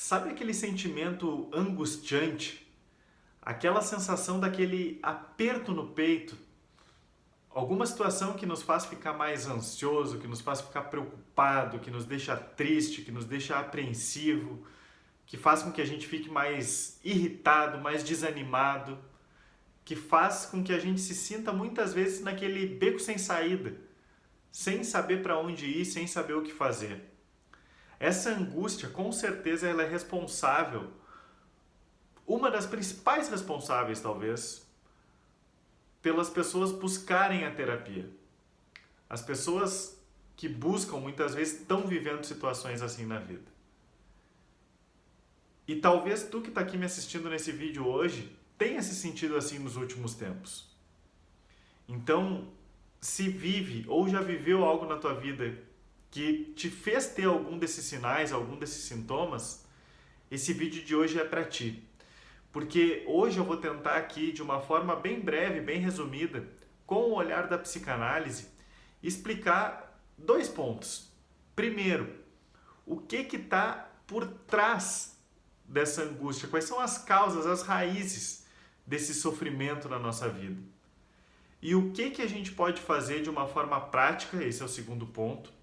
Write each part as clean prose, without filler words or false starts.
Sabe aquele sentimento angustiante? Aquela sensação daquele aperto no peito? Alguma situação que nos faz ficar mais ansioso, que nos faz ficar preocupado, que nos deixa triste, que nos deixa apreensivo, que faz com que a gente fique mais irritado, mais desanimado, que faz com que a gente se sinta muitas vezes naquele beco sem saída, sem saber para onde ir, sem saber o que fazer. Essa angústia, com certeza, ela é responsável, uma das principais responsáveis, talvez, pelas pessoas buscarem a terapia. As pessoas que buscam, muitas vezes, estão vivendo situações assim na vida. E talvez tu que está aqui me assistindo nesse vídeo hoje tenha se sentido assim nos últimos tempos. Então, se vive ou já viveu algo na tua vida que te fez ter algum desses sinais, algum desses sintomas, esse vídeo de hoje é para ti. Porque hoje eu vou tentar aqui, de uma forma bem breve, bem resumida, com o olhar da psicanálise, explicar dois pontos. Primeiro, o que está por trás dessa angústia? Quais são as causas, as raízes desse sofrimento na nossa vida? E o que a gente pode fazer de uma forma prática, esse é o segundo ponto,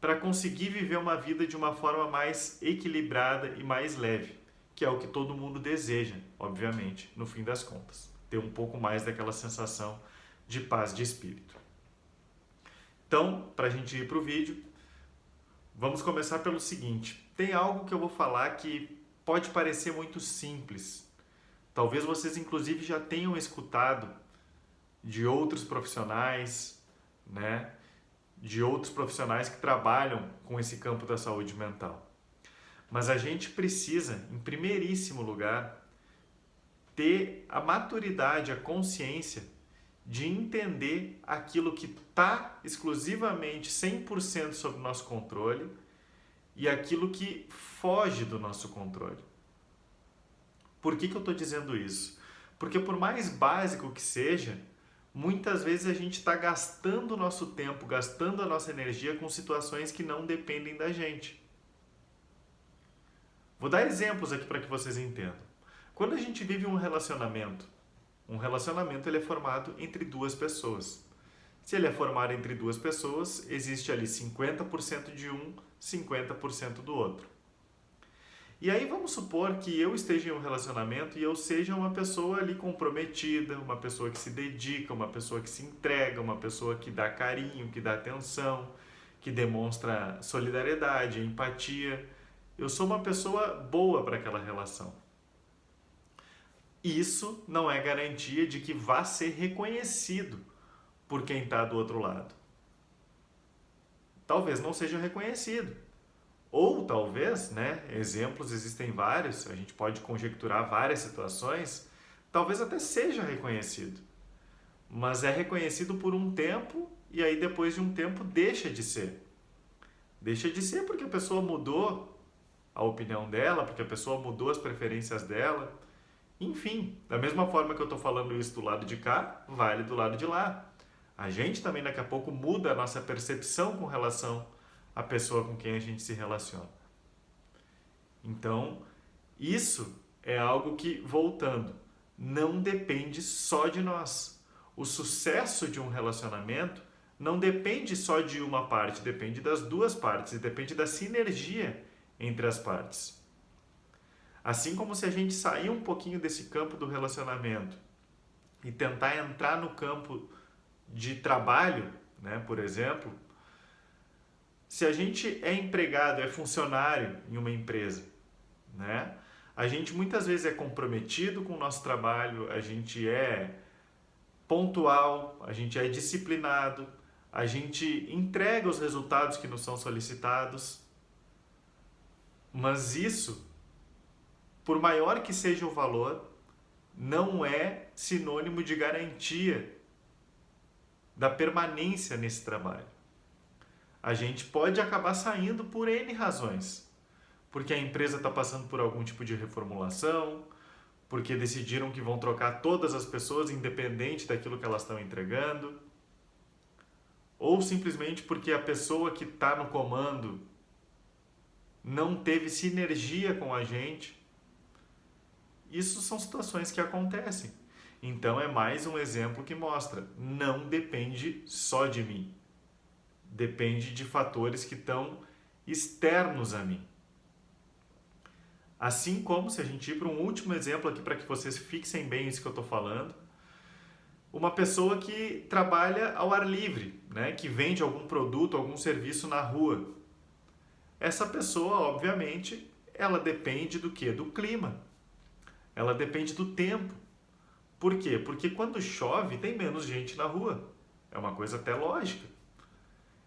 para conseguir viver uma vida de uma forma mais equilibrada e mais leve, que é o que todo mundo deseja, obviamente, no fim das contas. Ter um pouco mais daquela sensação de paz de espírito. Então, para a gente ir para o vídeo, vamos começar pelo seguinte. Tem algo que eu vou falar que pode parecer muito simples. Talvez vocês, inclusive, já tenham escutado de outros profissionais, né? De outros profissionais que trabalham com esse campo da saúde mental. Mas a gente precisa, em primeiríssimo lugar, ter a maturidade, a consciência de entender aquilo que está exclusivamente 100% sob nosso controle e aquilo que foge do nosso controle. Por que eu estou dizendo isso? Porque por mais básico que seja, muitas vezes a gente está gastando o nosso tempo, gastando a nossa energia com situações que não dependem da gente. Vou dar exemplos aqui para que vocês entendam. Quando a gente vive um relacionamento ele é formado entre duas pessoas. Se ele é formado entre duas pessoas, existe ali 50% de um, 50% do outro. E aí vamos supor que eu esteja em um relacionamento e eu seja uma pessoa ali comprometida, uma pessoa que se dedica, uma pessoa que se entrega, uma pessoa que dá carinho, que dá atenção, que demonstra solidariedade, empatia. Eu sou uma pessoa boa para aquela relação. Isso não é garantia de que vá ser reconhecido por quem está do outro lado. Talvez não seja reconhecido. Ou talvez, né, exemplos existem vários, a gente pode conjecturar várias situações, talvez até seja reconhecido. Mas é reconhecido por um tempo e aí depois de um tempo deixa de ser. Deixa de ser porque a pessoa mudou a opinião dela, porque a pessoa mudou as preferências dela. Enfim, da mesma forma que eu estou falando isso do lado de cá, vale do lado de lá. A gente também daqui a pouco muda a nossa percepção com relação à pessoa com quem a gente se relaciona. Então, isso é algo que, voltando, não depende só de nós. O sucesso de um relacionamento não depende só de uma parte, depende das duas partes e depende da sinergia entre as partes. Assim como se a gente sair um pouquinho desse campo do relacionamento e tentar entrar no campo de trabalho, né, por exemplo, se a gente é empregado, é funcionário em uma empresa, né, a gente muitas vezes é comprometido com o nosso trabalho, a gente é pontual, a gente é disciplinado, a gente entrega os resultados que nos são solicitados, mas isso, por maior que seja o valor, não é sinônimo de garantia da permanência nesse trabalho. A gente pode acabar saindo por N razões. Porque a empresa está passando por algum tipo de reformulação, porque decidiram que vão trocar todas as pessoas independente daquilo que elas estão entregando, ou simplesmente porque a pessoa que está no comando não teve sinergia com a gente. Isso são situações que acontecem. Então é mais um exemplo que mostra, não depende só de mim. Depende de fatores que estão externos a mim. Assim como, se a gente ir para um último exemplo aqui para que vocês fixem bem isso que eu estou falando, uma pessoa que trabalha ao ar livre, né? Que vende algum produto, algum serviço na rua. Essa pessoa, obviamente, ela depende do quê? Do clima. Ela depende do tempo. Por quê? Porque quando chove tem menos gente na rua. É uma coisa até lógica.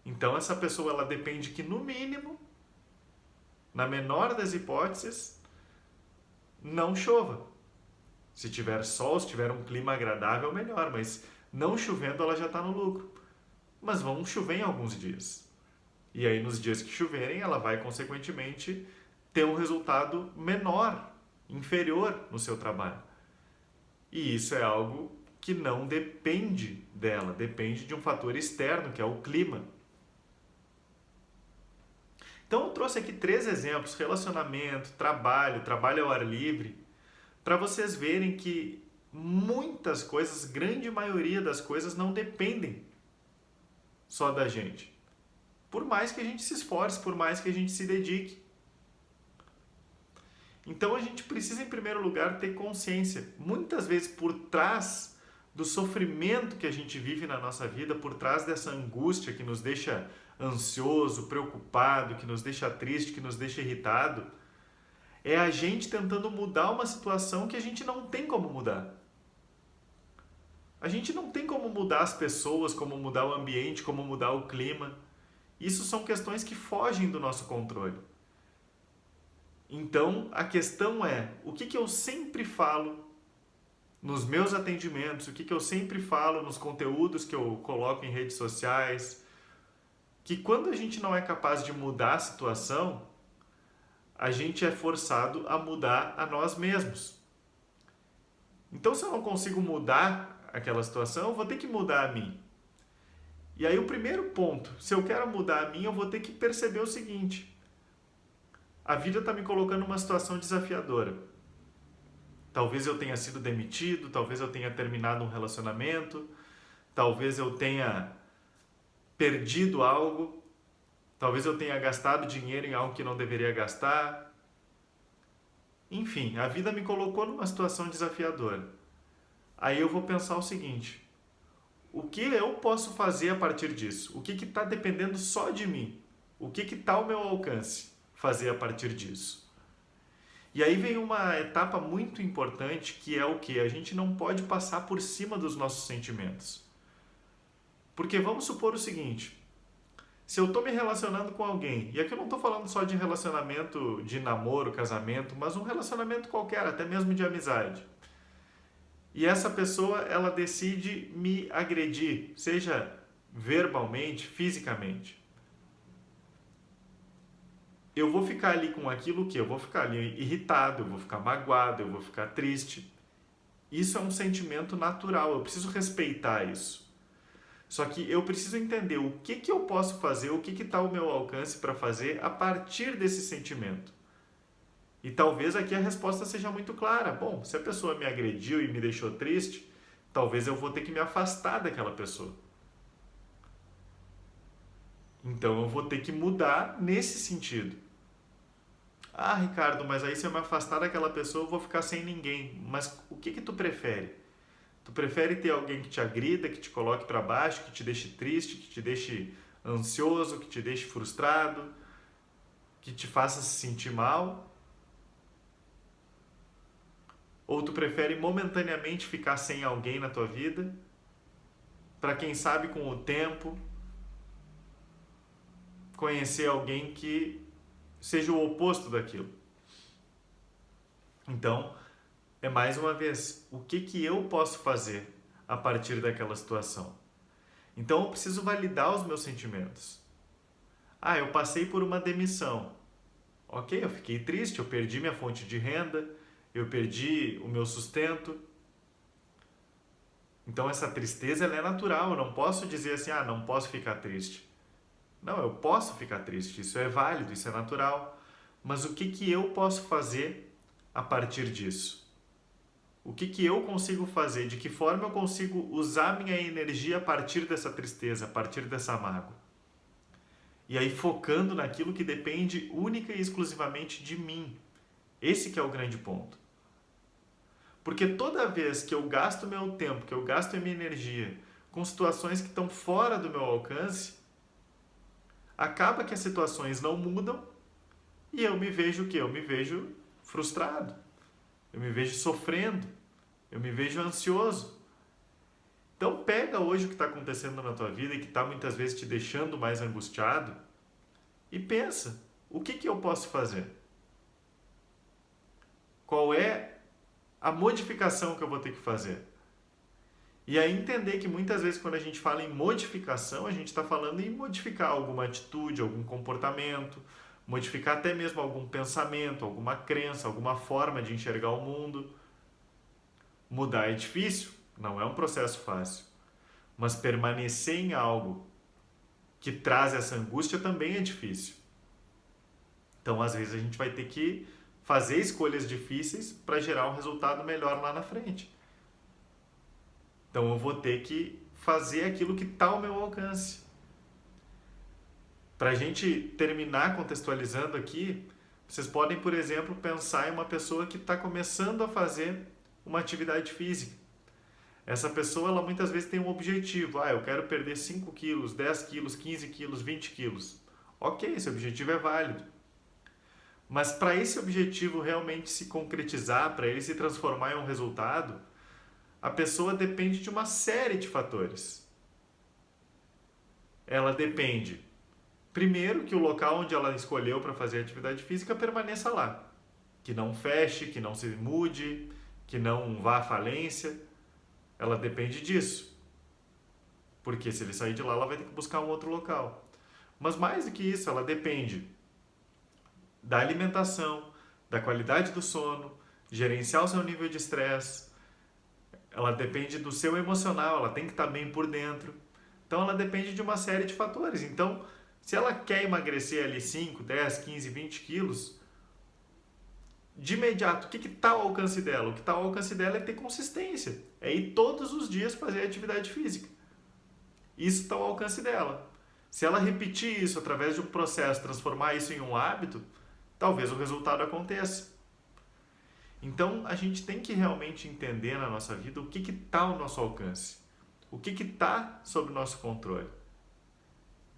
Então essa pessoa ela depende que no mínimo, na menor das hipóteses, não chova. Se tiver sol, se tiver um clima agradável, melhor, mas não chovendo ela já está no lucro. Mas vão chover em alguns dias. E aí nos dias que choverem ela vai consequentemente ter um resultado menor, inferior no seu trabalho. E isso é algo que não depende dela, depende de um fator externo, que é o clima. Então eu trouxe aqui 3 exemplos, relacionamento, trabalho ao ar livre, para vocês verem que muitas coisas, grande maioria das coisas não dependem só da gente. Por mais que a gente se esforce, por mais que a gente se dedique. Então a gente precisa, em primeiro lugar, ter consciência. Muitas vezes por trás do sofrimento que a gente vive na nossa vida, por trás dessa angústia que nos deixa ansioso, preocupado, que nos deixa triste, que nos deixa irritado, é a gente tentando mudar uma situação que a gente não tem como mudar. A gente não tem como mudar as pessoas, como mudar o ambiente, como mudar o clima. Isso são questões que fogem do nosso controle. Então, a questão é, o que eu sempre falo nos meus atendimentos, o que eu sempre falo nos conteúdos que eu coloco em redes sociais, que quando a gente não é capaz de mudar a situação, a gente é forçado a mudar a nós mesmos. Então, se eu não consigo mudar aquela situação, eu vou ter que mudar a mim. E aí o primeiro ponto, se eu quero mudar a mim, eu vou ter que perceber o seguinte: a vida está me colocando numa situação desafiadora. Talvez eu tenha sido demitido, talvez eu tenha terminado um relacionamento, talvez eu tenha perdido algo, talvez eu tenha gastado dinheiro em algo que não deveria gastar. Enfim, a vida me colocou numa situação desafiadora. Aí eu vou pensar o seguinte: o que eu posso fazer a partir disso? O que está dependendo só de mim? O que está ao meu alcance fazer a partir disso? E aí vem uma etapa muito importante, que é o que? A gente não pode passar por cima dos nossos sentimentos. Porque vamos supor o seguinte: se eu estou me relacionando com alguém, e aqui eu não estou falando só de relacionamento de namoro, casamento, mas um relacionamento qualquer, até mesmo de amizade. E essa pessoa, ela decide me agredir, seja verbalmente, fisicamente. Eu vou ficar ali com aquilo que? Eu vou ficar ali irritado, eu vou ficar magoado, eu vou ficar triste. Isso é um sentimento natural, eu preciso respeitar isso. Só que eu preciso entender o que eu posso fazer, o que está ao meu alcance para fazer a partir desse sentimento. E talvez aqui a resposta seja muito clara. Bom, se a pessoa me agrediu e me deixou triste, talvez eu vou ter que me afastar daquela pessoa. Então eu vou ter que mudar nesse sentido. Ah, Ricardo, mas aí se eu me afastar daquela pessoa eu vou ficar sem ninguém. Mas o que tu prefere? Tu prefere ter alguém que te agrida, que te coloque para baixo, que te deixe triste, que te deixe ansioso, que te deixe frustrado, que te faça se sentir mal? Ou tu prefere momentaneamente ficar sem alguém na tua vida, para quem sabe com o tempo conhecer alguém que seja o oposto daquilo? Então, é mais uma vez, o que eu posso fazer a partir daquela situação? Então eu preciso validar os meus sentimentos. Ah, eu passei por uma demissão. Ok, eu fiquei triste, eu perdi minha fonte de renda, eu perdi o meu sustento. Então essa tristeza ela é natural, eu não posso dizer assim, ah, não posso ficar triste. Não, eu posso ficar triste, isso é válido, isso é natural. mas o que eu posso fazer a partir disso? O que eu consigo fazer? De que forma eu consigo usar minha energia a partir dessa tristeza, a partir dessa mágoa? E aí focando naquilo que depende única e exclusivamente de mim. Esse que é o grande ponto. Porque toda vez que eu gasto meu tempo, que eu gasto a minha energia com situações que estão fora do meu alcance, acaba que as situações não mudam e eu me vejo o quê? Eu me vejo frustrado. Eu me vejo sofrendo. Eu me vejo ansioso. Então pega hoje o que está acontecendo na tua vida e que está muitas vezes te deixando mais angustiado e pensa, o que eu posso fazer? Qual é a modificação que eu vou ter que fazer? E aí entender que muitas vezes quando a gente fala em modificação, a gente está falando em modificar alguma atitude, algum comportamento, modificar até mesmo algum pensamento, alguma crença, alguma forma de enxergar o mundo. Mudar é difícil, não é um processo fácil. Mas permanecer em algo que traz essa angústia também é difícil. Então, às vezes, a gente vai ter que fazer escolhas difíceis para gerar um resultado melhor lá na frente. Então, eu vou ter que fazer aquilo que está ao meu alcance. Para a gente terminar contextualizando aqui, vocês podem, por exemplo, pensar em uma pessoa que está começando a fazer uma atividade física. Essa pessoa, ela muitas vezes tem um objetivo. Eu quero perder 5 quilos, 10 quilos, 15 quilos, 20 quilos. Ok, esse objetivo é válido. Mas para esse objetivo realmente se concretizar, para ele se transformar em um resultado, a pessoa depende de uma série de fatores. Ela depende, primeiro, que o local onde ela escolheu para fazer a atividade física permaneça lá. Que não feche, que não se mude, que não vá à falência. Ela depende disso. Porque se ele sair de lá, ela vai ter que buscar um outro local. Mas mais do que isso, ela depende da alimentação, da qualidade do sono, gerenciar o seu nível de estresse. Ela depende do seu emocional, ela tem que estar bem por dentro. Então ela depende de uma série de fatores. Então, se ela quer emagrecer ali 5, 10, 15, 20 quilos, de imediato, o que está ao alcance dela? O que está ao alcance dela é ter consistência. É ir todos os dias fazer atividade física. Isso está ao alcance dela. Se ela repetir isso através de um processo, transformar isso em um hábito, talvez o resultado aconteça. Então, a gente tem que realmente entender na nossa vida o que está ao nosso alcance. O que está sob nosso controle.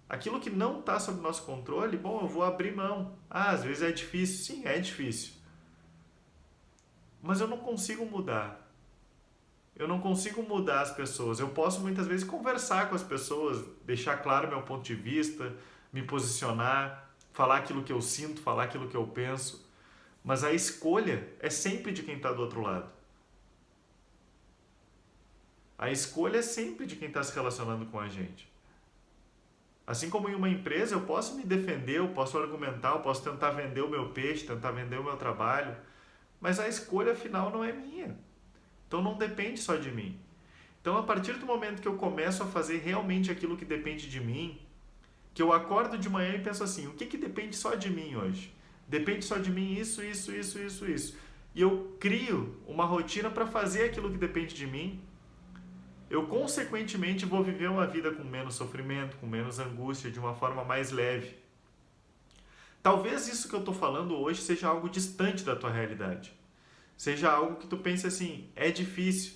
Aquilo que não está sob nosso controle, eu vou abrir mão. Às vezes é difícil. Sim, é difícil. Mas eu não consigo mudar. Eu não consigo mudar as pessoas. Eu posso muitas vezes conversar com as pessoas, deixar claro meu ponto de vista, me posicionar, falar aquilo que eu sinto, falar aquilo que eu penso. Mas a escolha é sempre de quem está do outro lado. A escolha é sempre de quem está se relacionando com a gente. Assim como em uma empresa, eu posso me defender, eu posso argumentar, eu posso tentar vender o meu peixe, tentar vender o meu trabalho, mas a escolha final não é minha. Então não depende só de mim. Então a partir do momento que eu começo a fazer realmente aquilo que depende de mim, que eu acordo de manhã e penso assim, o que depende só de mim hoje? Depende só de mim isso. E eu crio uma rotina para fazer aquilo que depende de mim. Eu consequentemente vou viver uma vida com menos sofrimento, com menos angústia, de uma forma mais leve. Talvez isso que eu estou falando hoje seja algo distante da tua realidade. Seja algo que tu pense assim, é difícil.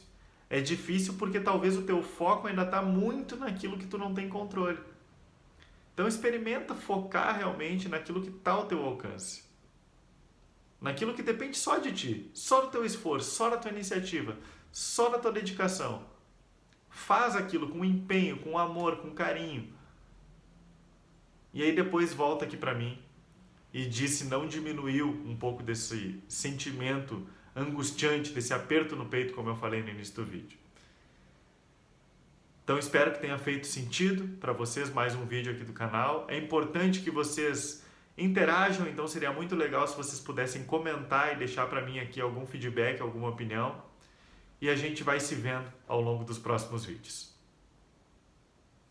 É difícil porque talvez o teu foco ainda está muito naquilo que tu não tem controle. Então experimenta focar realmente naquilo que está ao teu alcance. Naquilo que depende só de ti, só do teu esforço, só da tua iniciativa, só da tua dedicação. Faz aquilo com empenho, com amor, com carinho. E aí depois volta aqui para mim e diz se não diminuiu um pouco desse sentimento angustiante, desse aperto no peito, como eu falei no início do vídeo. Então espero que tenha feito sentido para vocês mais um vídeo aqui do canal. É importante que vocês interajam, então seria muito legal se vocês pudessem comentar e deixar para mim aqui algum feedback, alguma opinião. E a gente vai se vendo ao longo dos próximos vídeos.